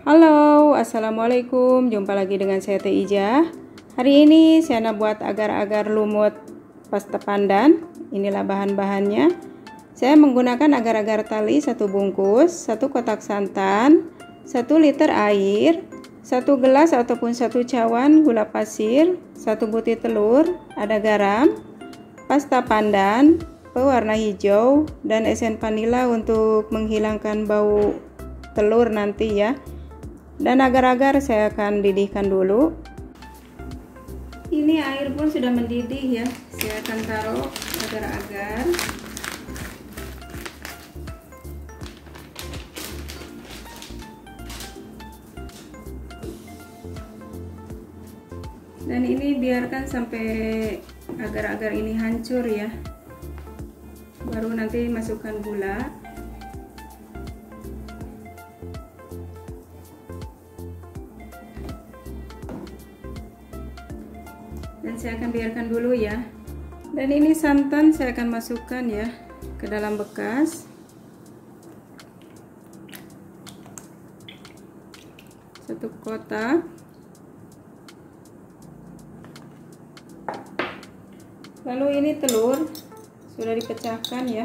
Halo, assalamualaikum. Jumpa lagi dengan saya Teh Ija. Hari ini saya nak buat agar-agar lumut pasta pandan. Inilah bahan-bahannya. Saya menggunakan agar-agar tali 1 bungkus, 1 kotak santan, 1 liter air, 1 gelas ataupun 1 cawan gula pasir, 1 butir telur, ada garam, pasta pandan, pewarna hijau, dan esen vanila untuk menghilangkan bau telur nanti ya. Dan agar-agar saya akan didihkan dulu. Ini air pun sudah mendidih ya. Saya akan taruh agar-agar. Dan ini biarkan sampai agar-agar ini hancur ya. Baru nanti masukkan gula. Dan saya akan biarkan dulu ya. Dan ini santan saya akan masukkan ya ke dalam bekas. 1 kotak. Lalu ini telur sudah dipecahkan ya,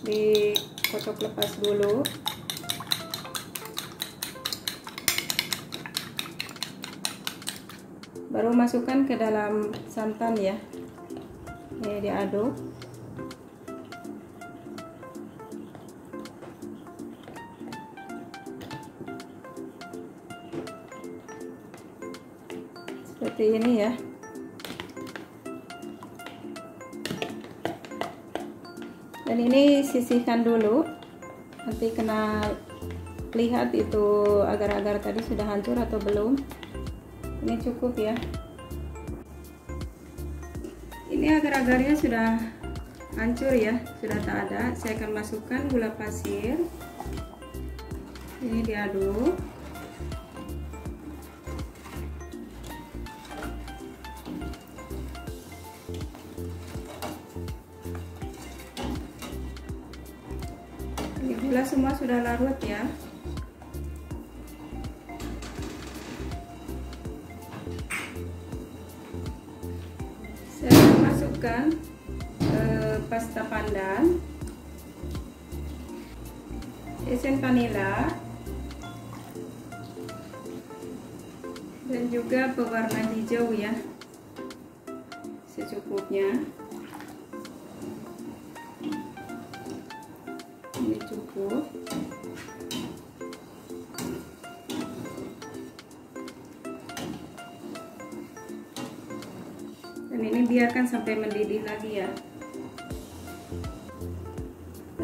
dikocok lepas dulu. Baru masukkan ke dalam santan ya. Ini diaduk. Seperti ini ya. Dan ini sisihkan dulu. Nanti kena lihat itu agar-agar tadi sudah hancur atau belum. Ini cukup ya. Ini agar-agarnya sudah hancur ya, sudah tak ada. Saya akan masukkan gula pasir. Ini diaduk. Ini gula semua sudah larut ya. Pasta pandan, esen vanila, dan juga pewarna hijau ya, secukupnya. Ini cukup. Dan ini biarkan sampai mendidih lagi ya.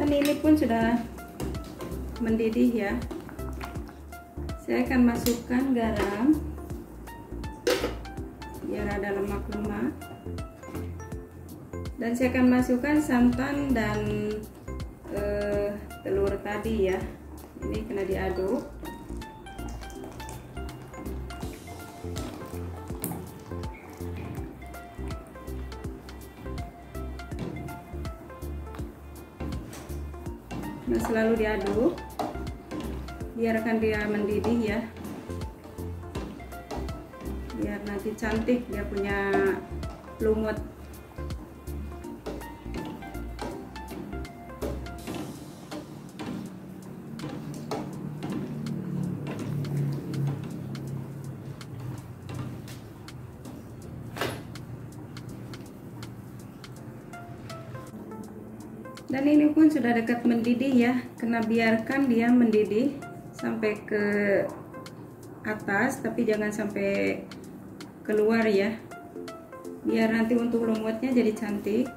Dan ini pun sudah mendidih ya. Saya akan masukkan garam biar ada lemak-lemak. Dan saya akan masukkan santan dan telur tadi ya. Ini kena diaduk. Nah, selalu diaduk, biarkan dia mendidih ya, biar nanti cantik dia punya lumut. Dan ini pun sudah dekat mendidih ya, kena biarkan dia mendidih sampai ke atas, tapi jangan sampai keluar ya, biar nanti untuk lumutnya jadi cantik.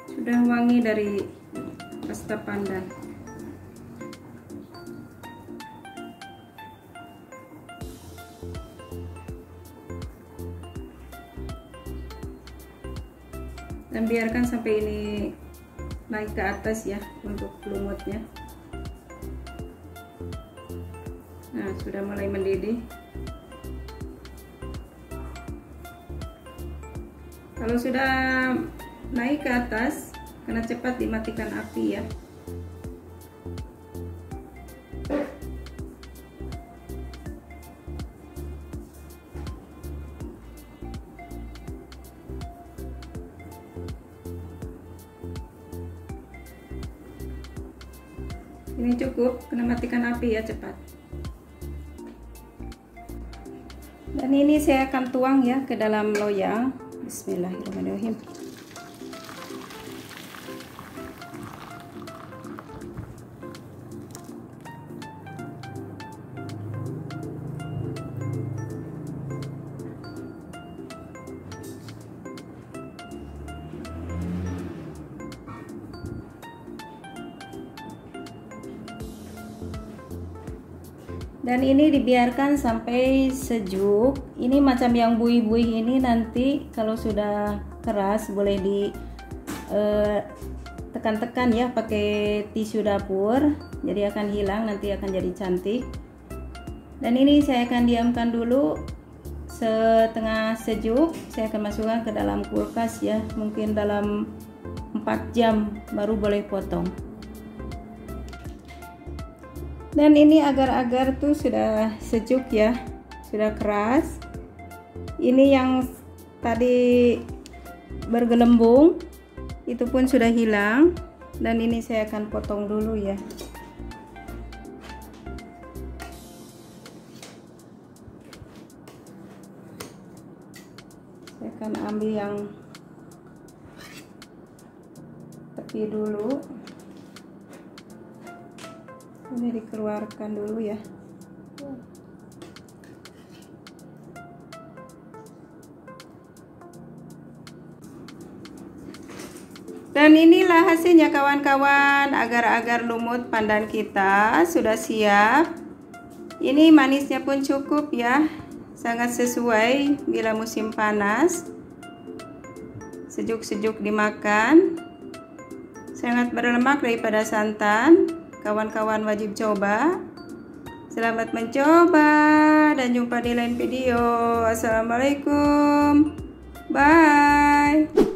Sudah wangi dari pasta pandan. Dan biarkan sampai ini naik ke atas ya untuk lumutnya. Nah, sudah mulai mendidih. Kalau sudah naik ke atas, karena cepat dimatikan api ya. Ini cukup, kena matikan api ya cepat. Dan ini saya akan tuang ya ke dalam loyang. Bismillahirrahmanirrahim. Dan ini dibiarkan sampai sejuk. Ini macam yang buih-buih ini nanti kalau sudah keras boleh di tekan-tekan ya pakai tisu dapur, jadi akan hilang, nanti akan jadi cantik. Dan ini saya akan diamkan dulu setengah sejuk. Saya akan masukkan ke dalam kulkas ya, mungkin dalam 4 jam baru boleh potong. Dan ini agar-agar tuh sudah sejuk ya, sudah keras. Ini yang tadi bergelembung itu pun sudah hilang. Dan ini saya akan potong dulu ya. Saya akan ambil yang tepi dulu. Ini dikeluarkan dulu ya. Dan inilah hasilnya kawan-kawan, agar-agar lumut pandan kita sudah siap. Ini manisnya pun cukup ya, sangat sesuai bila musim panas. Sejuk-sejuk dimakan, sangat berlemak daripada santan. Kawan-kawan wajib coba. Selamat mencoba dan jumpa di lain video. Assalamualaikum. Bye.